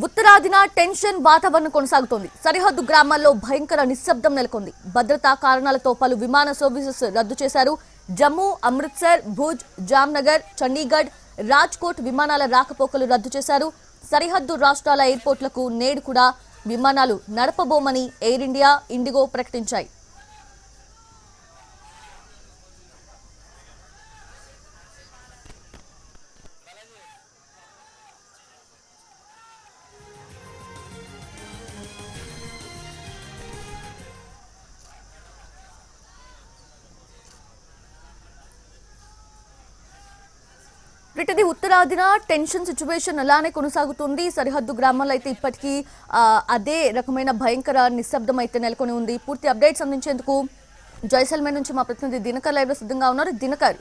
ఉత్తరాదిన tension వాతావరణం కొనసాగుతోంది. సరిహద్దు గ్రామాల్లో భయంకర నిశ్శబ్దం నెలకొంది. భద్రతా కారణాలతో పలు విమాన సర్వీసెస్ రద్దు చేశారు. జమ్మూ, అమృత్సర్, భుజ్, జామ్నగర్, చండీగఢ్, రాజ్కోట్ విమానాల రాకపోకలు రద్దు చేశారు. సరిహద్దు రాష్ట్రాల ఎయిర్పోర్ట్లకు నేడు కూడా విమానాలు నడపబోమని ఎయిర్ ఇండియా, ఇండిగో ప్రకటించాయి. వీటిది ఉత్తరాదిన టెన్షన్ సిచ్యువేషన్ అలానే కొనసాగుతుంది. సరిహద్దు గ్రామాల్లో అయితే ఇప్పటికీ అదే రకమైన భయంకర నిశ్శబ్దం అయితే నెలకొని ఉంది. పూర్తి అప్డేట్స్ అందించేందుకు జైసల్మేర్ నుంచి మా ప్రతినిధి దినకర్ లైవ్ లో సిద్ధంగా ఉన్నారు. దినకర్,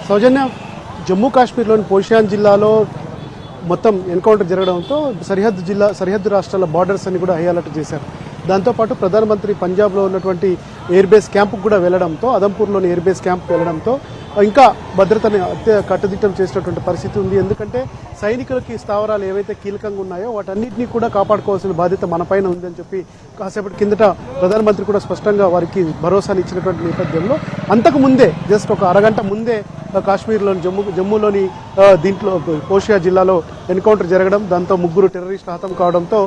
సౌజన్య, జమ్మూ కాశ్మీర్లోని పోషియాన్ జిల్లాలో మొత్తం ఎన్కౌంటర్ జరగడంతో సరిహద్దు రాష్ట్రాల బార్డర్స్ అన్ని కూడా హై అలర్ట్ చేశారు. దాంతోపాటు ప్రధానమంత్రి పంజాబ్లో ఉన్నటువంటి ఎయిర్ బేస్ క్యాంపుకు కూడా వెళ్లడంతో, అదంపూర్లోని ఎయిర్ బేస్ క్యాంప్కి వెళ్లడంతో ఇంకా భద్రతని కట్టుదిట్టం చేసినటువంటి పరిస్థితి ఉంది. ఎందుకంటే సైనికులకి స్థావరాలు ఏవైతే కీలకంగా ఉన్నాయో వాటన్నిటినీ కూడా కాపాడుకోవాల్సిన బాధ్యత మనపైన ఉందని చెప్పి కాసేపటి కిందట ప్రధానమంత్రి కూడా స్పష్టంగా వారికి భరోసాని ఇచ్చినటువంటి నేపథ్యంలో అంతకు ముందే జస్ట్ ఒక అరగంట ముందే కాశ్మీర్లోని జమ్మూలోని దీంట్లో పోషియా జిల్లాలో ఎన్కౌంటర్ జరగడం, దాంతో 3 టెర్రరిస్టులు హతం కావడంతో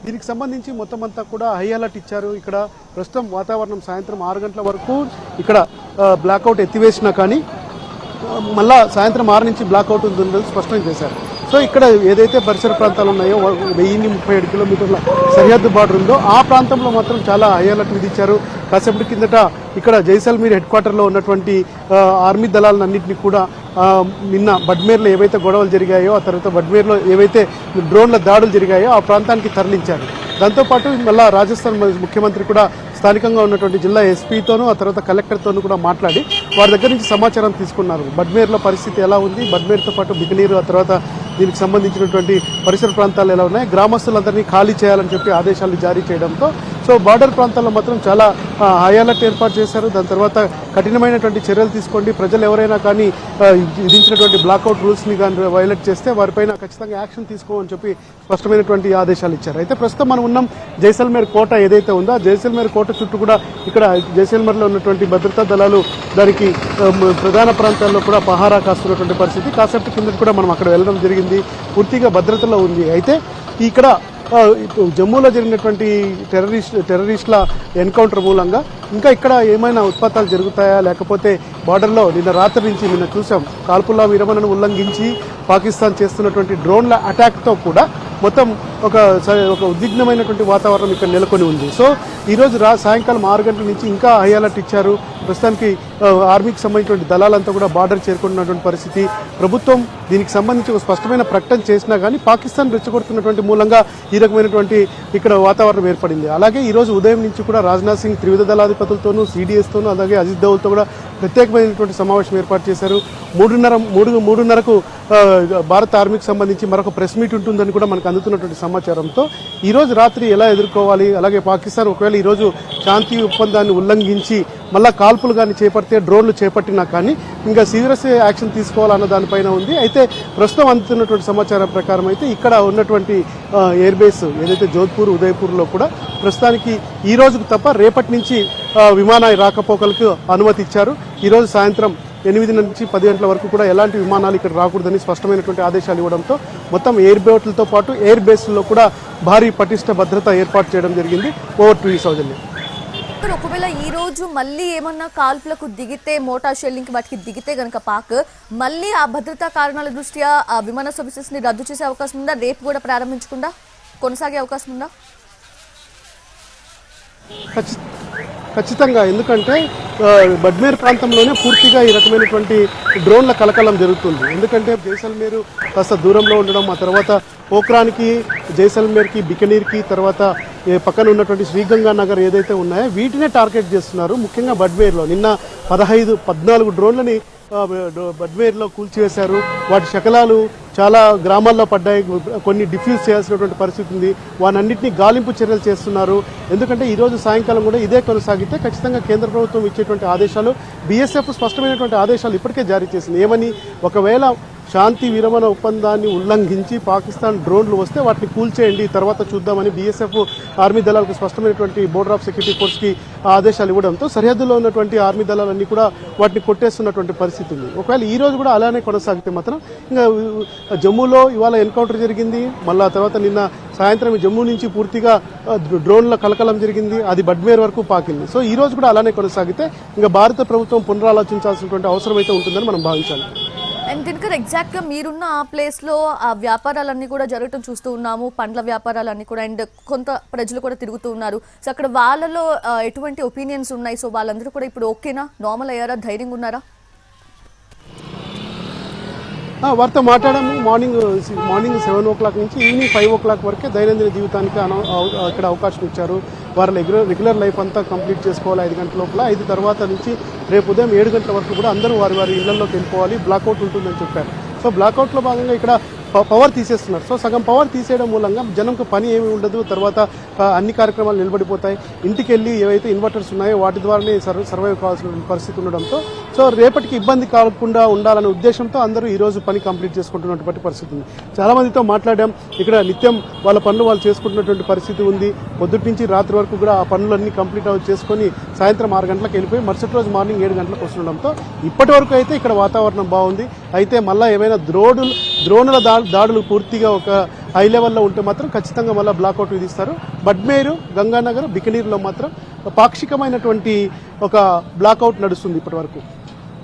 దీనికి సంబంధించి మొత్తం అంతా కూడా హై అలర్ట్ ఇచ్చారు. ఇక్కడ ప్రస్తుతం వాతావరణం సాయంత్రం 6 గంటల వరకు ఇక్కడ బ్లాక్అవుట్ ఎత్తివేసినా కానీ మళ్ళా సాయంత్రం 6 నుంచి బ్లాక్అవుట్ ఉందని స్పష్టం చేశారు. సో ఇక్కడ ఏదైతే పరిసర ప్రాంతాలు ఉన్నాయో 1037 కిలోమీటర్ల సరిహద్దు బార్డర్ ఉందో ఆ ప్రాంతంలో మాత్రం చాలా హై అలర్ట్ విధించారు. కాసేపటి కిందట ఇక్కడ జైసల్మీర్ హెడ్ క్వార్టర్లో ఉన్నటువంటి ఆర్మీ దళాలన్నింటినీ కూడా నిన్న బడ్మేర్లో ఏవైతే గొడవలు జరిగాయో, ఆ తర్వాత బడ్మేర్లో ఏవైతే డ్రోన్ల దాడులు జరిగాయో ఆ ప్రాంతానికి తరలించారు. దాంతోపాటు మళ్ళా రాజస్థాన్ ముఖ్యమంత్రి కూడా స్థానికంగా ఉన్నటువంటి జిల్లా ఎస్పీతోనూ ఆ తర్వాత కలెక్టర్తోనూ కూడా మాట్లాడి వారి దగ్గర నుంచి సమాచారం తీసుకున్నారు. బడ్మేర్లో పరిస్థితి ఎలా ఉంది, బడ్మేర్తో పాటు బికనీరు, ఆ తర్వాత దీనికి సంబంధించినటువంటి పరిసర ప్రాంతాలు ఎలా ఉన్నాయి, గ్రామస్తులందరినీ ఖాళీ చేయాలని చెప్పి ఆదేశాలు జారీ చేయడంతో సో బార్డర్ ప్రాంతాల్లో మాత్రం చాలా హై అలర్ట్ ఏర్పాటు చేశారు. దాని తర్వాత కఠినమైనటువంటి చర్యలు తీసుకోండి, ప్రజలు ఎవరైనా కానీ విధించినటువంటి బ్లాక్అవుట్ రూల్స్ని కానీ వైలేట్ చేస్తే వారిపైన ఖచ్చితంగా యాక్షన్ తీసుకోమని చెప్పి స్పష్టమైనటువంటి ఆదేశాలు ఇచ్చారు. అయితే ప్రస్తుతం మనం ఉన్నాం జైసల్మేర్ కోట ఏదైతే ఉందో జైసల్మేర్ కోట చుట్టూ కూడా ఇక్కడ జైసల్మేర్లో ఉన్నటువంటి భద్రతా దళాలు దానికి ప్రధాన ప్రాంతాల్లో కూడా పహారా కాస్తున్నటువంటి పరిస్థితి. కాసేపటి కింద కూడా మనం అక్కడ వెళ్ళడం జరిగింది, పూర్తిగా భద్రతలో ఉంది. అయితే ఇక్కడ జమ్మూలో జరిగినటువంటి టెర్రరిస్టుల ఎన్కౌంటర్ మూలంగా ఇంకా ఇక్కడ ఏమైనా ఉత్పాతాలు జరుగుతాయా, లేకపోతే బార్డర్లో నిన్న రాత్రి నుంచి నిన్న చూసాం కాల్పుల విరమణను ఉల్లంఘించి పాకిస్తాన్ చేస్తున్నటువంటి డ్రోన్ల అటాక్తో కూడా మొత్తం ఒక ఉద్విగ్నమైనటువంటి వాతావరణం ఇక్కడ నెలకొని ఉంది. సో ఈరోజు సాయంకాలం 6 గంటల నుంచి ఇంకా హై అలర్ట్ ఇచ్చారు. ప్రస్తుతానికి ఆర్మీకి సంబంధించినటువంటి దళాలంతా కూడా బార్డర్ చేరుకుంటున్నటువంటి పరిస్థితి. ప్రభుత్వం దీనికి సంబంధించి ఒక స్పష్టమైన ప్రకటన చేసినా కానీ పాకిస్తాన్ రెచ్చగొడుతున్నటువంటి మూలంగా ఈ రకమైనటువంటి ఇక్కడ వాతావరణం ఏర్పడింది. అలాగే ఈరోజు ఉదయం నుంచి కూడా రాజ్నాథ్ సింగ్ త్రివిధ దళాధిపతులతోనూ, సిడిఎస్తోనూ, అలాగే అజిత్ దోవల్తో కూడా ప్రత్యేకమైనటువంటి సమావేశం ఏర్పాటు చేశారు. 3:30కు భారత ఆర్మీకి సంబంధించి మరొక ప్రెస్ మీట్ ఉంటుందని కూడా మనకు అందుతున్నటువంటి సమాచారంతో ఈరోజు రాత్రి ఎలా ఎదుర్కోవాలి, అలాగే పాకిస్తాన్ ఒకవేళ ఈరోజు శాంతి ఒప్పందాన్ని ఉల్లంఘించి మళ్ళా కాల్పులు కానీ చేపడితే, డ్రోన్లు చేపట్టినా కానీ ఇంకా సీరియస్ యాక్షన్ తీసుకోవాలన్న దానిపైన ఉంది. అయితే ప్రస్తుతం అందుతున్నటువంటి సమాచారం ప్రకారం అయితే ఇక్కడ ఉన్నటువంటి ఎయిర్ బేస్ ఏదైతే జోధ్పూర్, ఉదయపూర్లో కూడా ప్రస్తుతానికి ఈ రోజుకు తప్ప రేపటి నుంచి విమాన రాకపోకలకు అనుమతి ఇచ్చారు. ఈరోజు సాయంత్రం 8 నుంచి 10 గంటల వరకు కూడా ఎలాంటి విమానాలు ఇక్కడ రాకూడదని స్పష్టమైనటువంటి ఆదేశాలు ఇవ్వడంతో మొత్తం ఎయిర్ బోట్లతో పాటు ఎయిర్ బేస్లో కూడా భారీ పటిష్ట భద్రత ఏర్పాటు చేయడం జరిగింది. ఓవర్ టు సౌజన్య. ఒకవేళ ఈ రోజు మళ్ళీ ఏమన్నా కాల్పులకు దిగితే, మోటార్ షెల్లింగ్ వాటికి దిగితే గనక పాక్ మళ్ళీ ఆ భద్రతా కారణాల దృష్ట్యా ఆ విమాన సర్వీసెస్ ని రద్దు చేసే అవకాశం ఉందా? రేపు కూడా ప్రారంభించకుండా కొనసాగే అవకాశం ఉందా? ఖచ్చితంగా, ఎందుకంటే బడ్మేర్ ప్రాంతంలోనే పూర్తిగా ఈ రకమైనటువంటి డ్రోన్ల కలకలం జరుగుతుంది. ఎందుకంటే జైసల్మేరు కాస్త దూరంలో ఉండడం, ఆ తర్వాత పోఖ్రాన్కి, జైసల్మేర్కి, బికనీర్కి, తర్వాత పక్కన ఉన్నటువంటి శ్రీగంగా నగర్ ఏదైతే ఉన్నాయో వీటినే టార్గెట్ చేస్తున్నారు. ముఖ్యంగా బడ్మేర్లో నిన్న 14 డ్రోన్లని బడ్మేర్లో కూల్చివేశారు. వాటి శకలాలు చాలా గ్రామాల్లో పడ్డాయి, కొన్ని డిఫ్యూజ్ చేయాల్సినటువంటి పరిస్థితి ఉంది. వాటన్నింటినీ గాలింపు చర్యలు చేస్తున్నారు. ఎందుకంటే ఈరోజు సాయంకాలం కూడా ఇదే కొనసాగితే ఖచ్చితంగా కేంద్ర ప్రభుత్వం ఇచ్చేటువంటి ఆదేశాలు, బీఎస్ఎఫ్ స్పష్టమైనటువంటి ఆదేశాలు ఇప్పటికే జారీ చేసింది. ఏమని, ఒకవేళ శాంతి విరమణ ఒప్పందాన్ని ఉల్లంఘించి పాకిస్తాన్ డ్రోన్లు వస్తే వాటిని కూల్చేయండి, తర్వాత చూద్దామని బీఎస్ఎఫ్ ఆర్మీ దళాలకు స్పష్టమైనటువంటి బోర్డర్ ఆఫ్ సెక్యూరిటీ ఫోర్స్కి ఆదేశాలు ఇవ్వడంతో సరిహద్దులో ఉన్నటువంటి ఆర్మీ దళాలన్నీ కూడా వాటిని కొట్టేస్తున్నటువంటి పరిస్థితి ఉంది. ఒకవేళ ఈ రోజు కూడా అలానే కొనసాగితే మాత్రం ఇంకా జమ్మూలో ఇవాళ ఎన్కౌంటర్ జరిగింది, మళ్ళా తర్వాత నిన్న సాయంత్రం జమ్మూ నుంచి పూర్తిగా డ్రోన్ల కలకలం జరిగింది, అది బడ్మేర్ వరకు పాకింది. సో ఈ రోజు కూడా అలానే కొనసాగితే ఇంకా భారత ప్రభుత్వం పునరాలోచించాల్సినటువంటి అవసరం అయితే ఉంటుందని మనం భావించాలి. అండ్ దినకర్ ఎగ్జాక్ట్గా మీరున్న ఆ ప్లేస్లో ఆ వ్యాపారాలన్నీ కూడా జరగటం చూస్తూ ఉన్నాము, పండ్ల వ్యాపారాలన్నీ కూడా, అండ్ కొంత ప్రజలు కూడా తిరుగుతూ ఉన్నారు. సో అక్కడ వాళ్ళలో ఎటువంటి ఒపీనియన్స్ ఉన్నాయి? సో వాళ్ళందరూ కూడా ఇప్పుడు ఓకేనా, నార్మల్ అయ్యారా, ధైర్యంగా ఉన్నారా? వారితో మాట్లాడాము. మార్నింగ్ 7 o'clock నుంచి ఈవినింగ్ 5 o'clock వరకే దైనందిన జీవితానికి ఇక్కడ అవకాశం ఇచ్చారు. వారి రెగ్యులర్ లైఫ్ అంతా కంప్లీట్ చేసుకోవాలి 5 గంటల లోపల. 5 తర్వాత నుంచి రేపు ఉదయం 7 గంటల వరకు కూడా అందరూ వారి ఇళ్లలోకి వెళ్ళిపోవాలి, బ్లాక్అవుట్ ఉంటుందని చెప్పారు. సో బ్లాక్అవుట్లో భాగంగా ఇక్కడ పవర్ తీసేస్తున్నారు. సో సగం పవర్ తీసేయడం మూలంగా జనంకు పని ఏమి ఉండదు, తర్వాత అన్ని కార్యక్రమాలు నిలబడిపోతాయి. ఇంటికి వెళ్ళి ఏవైతే ఇన్వర్టర్స్ ఉన్నాయో వాటి ద్వారానే సర్వైవ్ కావాల్సిన పరిస్థితి ఉండడంతో సో రేపటికి ఇబ్బంది కాకుండా ఉండాలనే ఉద్దేశంతో అందరూ ఈ రోజు పని కంప్లీట్ చేసుకుంటున్నటువంటి పరిస్థితి ఉంది. చాలా మందితో మాట్లాడాం. ఇక్కడ నిత్యం వాళ్ళ పనులు వాళ్ళు చేసుకుంటున్నటువంటి పరిస్థితి ఉంది. పొద్దుటి నుంచి రాత్రి వరకు కూడా ఆ పనులన్నీ కంప్లీట్ చేసుకొని సాయంత్రం 6 గంటలకు వెళ్ళిపోయి మరుసటి రోజు మార్నింగ్ 7 గంటలకు వస్తుండడంతో ఇప్పటి వరకు అయితే ఇక్కడ వాతావరణం బాగుంది. అయితే మళ్ళీ ఏమైనా ద్రోణుల దాడులు పూర్తిగా ఒక హై లెవెల్లో ఉంటే మాత్రం ఖచ్చితంగా మళ్ళీ బ్లాక్అవుట్ విధిస్తారు. బడ్మేరు, గంగానగర్, బికనీర్లో మాత్రం పాక్షికమైనటువంటి ఒక బ్లాక్అవుట్ నడుస్తుంది ఇప్పటి వరకు.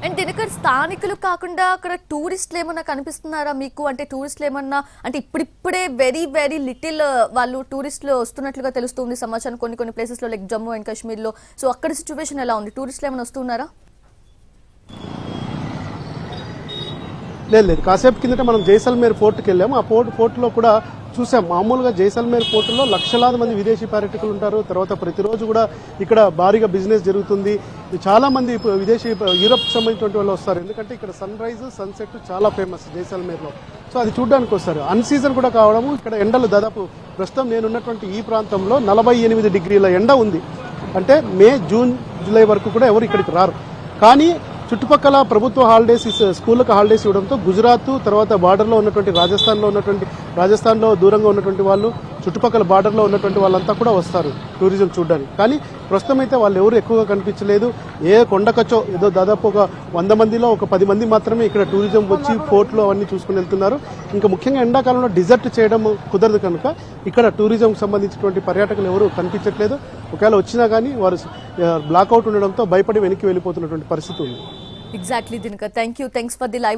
అండ్ దినకర్ స్థానికులు కాకుండా అక్కడ టూరిస్టులు ఏమన్నా కనిపిస్తున్నారా మీకు? అంటే టూరిస్టులు ఏమన్నా, అంటే ఇప్పుడిప్పుడే వెరీ వెరీ లిటిల్ వాళ్ళు టూరిస్టులు వస్తున్నట్లుగా తెలుస్తుంది సమాచారం కొన్ని ప్లేసెస్లో, లైక్ జమ్మూ అండ్ కాశ్మీర్లో. సో అక్కడ సిచ్యువేషన్ ఎలా ఉంది? టూరిస్టులు ఏమైనా వస్తున్నారా? లేదు, కాసేపు కిందట మనం జైసల్మేర్ పోర్టుకి వెళ్ళాము. ఆ పోర్టులో కూడా చూసాం. మామూలుగా జైసల్మేర్ పోర్టులో లక్షలాది మంది విదేశీ పర్యాటకులు ఉంటారు. తర్వాత ప్రతిరోజు కూడా ఇక్కడ భారీగా బిజినెస్ జరుగుతుంది. చాలా మంది విదేశీ యూరప్కి సంబంధించినటువంటి వాళ్ళు వస్తారు. ఎందుకంటే ఇక్కడ సన్ రైజ్, సన్సెట్ చాలా ఫేమస్ జైసల్మేర్లో. సో అది చూడడానికి వస్తారు. అన్ సీజన్ కూడా కావడము. ఇక్కడ ఎండలు దాదాపు ప్రస్తుతం నేనున్నటువంటి ఈ ప్రాంతంలో 48 డిగ్రీల ఎండ ఉంది. అంటే మే, జూన్, జూలై వరకు కూడా ఎవరు ఇక్కడికి రారు. కానీ చుట్టుపక్కల ప్రభుత్వ హాలిడేస్, స్కూళ్ళకు హాలిడేస్ ఇవ్వడంతో గుజరాత్, తర్వాత బార్డర్లో ఉన్నటువంటి రాజస్థాన్లో దూరంగా ఉన్నటువంటి వాళ్ళు, చుట్టుపక్కల బార్డర్లో ఉన్నటువంటి వాళ్ళంతా కూడా వస్తారు టూరిజం చూడడానికి. కానీ ప్రస్తుతం అయితే వాళ్ళు ఎవరు ఎక్కువగా కనిపించలేదు. ఏ కొండకచ్చో ఏదో దాదాపు ఒక 100 మందిలో ఒక 10 మంది మాత్రమే ఇక్కడ టూరిజం వచ్చి పోర్ట్లో అవన్నీ చూసుకుని వెళ్తున్నారు. ఇంకా ముఖ్యంగా ఎండాకాలంలో డిజర్ట్ చేయడం కుదరదు కనుక ఇక్కడ టూరిజంకి సంబంధించినటువంటి పర్యాటకులు ఎవరు కనిపించట్లేదు. ఒకవేళ వచ్చినా కానీ వారు బ్లాక్అవుట్ ఉండడంతో భయపడి వెనక్కి వెళ్ళిపోతున్నటువంటి పరిస్థితి ఉంది. Exactly Dinakar, thanks for the live.